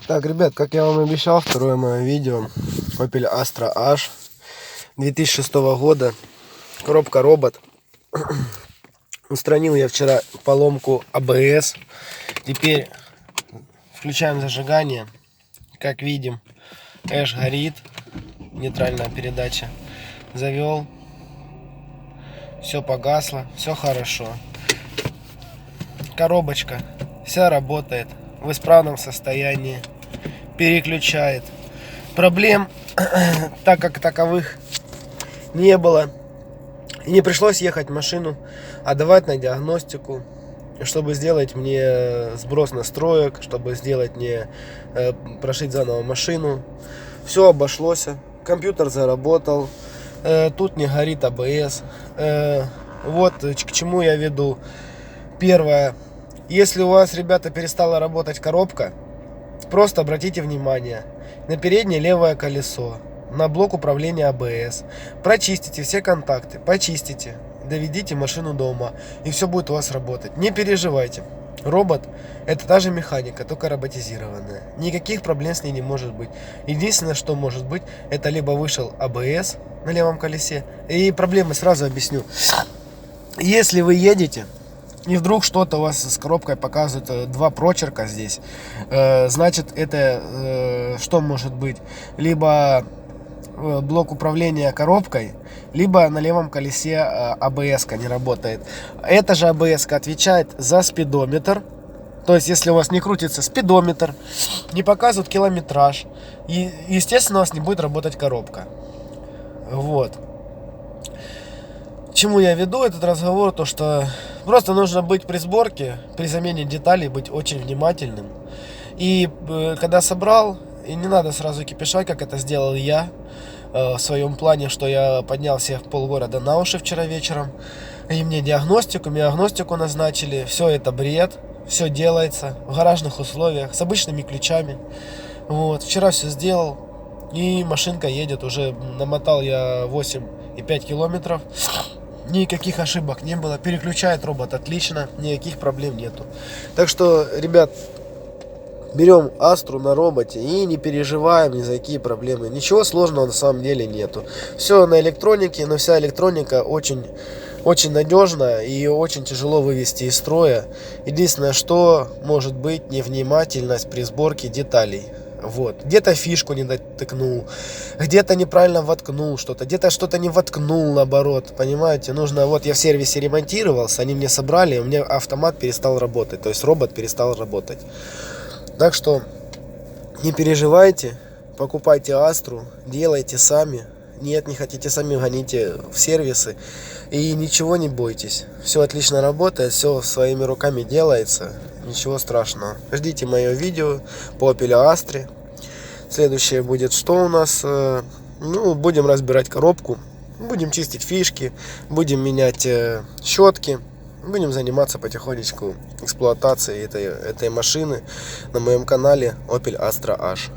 Так, ребят, как я вам обещал, второе мое видео. Opel Astra H 2006 года. Коробка робот. Устранил я вчера поломку ABS. Теперь включаем зажигание. Как видим, Эш горит. Нейтральная передача. Завел. Все погасло. Все хорошо. Коробочка вся работает в исправном состоянии. Переключает. Проблем так как таковых не было. И не пришлось ехать в машину, отдавать на диагностику, чтобы сделать мне сброс настроек, чтобы сделать мне прошить заново машину. Все обошлось. Компьютер заработал. Тут не горит ABS. Вот к чему я веду. Первое. Если у вас, ребята, перестала работать коробка, просто обратите внимание на переднее левое колесо, на блок управления ABS. Прочистите все контакты, почистите, доведите машину до ума, и все будет у вас работать. Не переживайте. Робот — это та же механика, только роботизированная. Никаких проблем с ней не может быть. Единственное, что может быть, это либо вышел ABS на левом колесе. И проблемы сразу объясню. Если вы едете, и вдруг что-то у вас с коробкой показывает два прочерка здесь, значит, это что может быть? Либо блок управления коробкой, либо на левом колесе ABS не работает. Эта же ABS отвечает за спидометр. То есть, если у вас не крутится спидометр, не показывает километраж, и, естественно, у вас не будет работать коробка. Вот. К чему я веду этот разговор? То, что просто нужно быть при сборке, при замене деталей, быть очень внимательным. И когда собрал, и не надо сразу кипишать, как это сделал я в своем плане, что я поднял всех полгорода на уши вчера вечером. И мне диагностику назначили. Все это бред, все делается в гаражных условиях, с обычными ключами. Вот. Вчера все сделал, и машинка едет уже. Намотал я 8,5 километров. Никаких ошибок не было. Переключает робот отлично, никаких проблем нету. Так что, ребят, берем Астру на роботе и не переживаем ни за какие проблемы. Ничего сложного на самом деле нету. Все на электронике, но вся электроника очень надежная и очень тяжело вывести из строя. Единственное, что может быть, невнимательность при сборке деталей. Вот. Где-то фишку не дотыкнул, где-то неправильно воткнул что-то, где-то что-то не воткнул, наоборот, понимаете, нужно, вот я в сервисе ремонтировался, они мне собрали, у меня автомат перестал работать, то есть робот перестал работать. Так что не переживайте, покупайте Астру, делайте сами. Нет, не хотите сами, гоните в сервисы и ничего не бойтесь. Все отлично работает, все своими руками делается, ничего страшного. Ждите мое видео по Opel Astra. Следующее будет что у нас? Будем разбирать коробку, будем чистить фишки, будем менять щетки. Будем заниматься потихонечку эксплуатацией этой машины на моем канале Opel Astra H.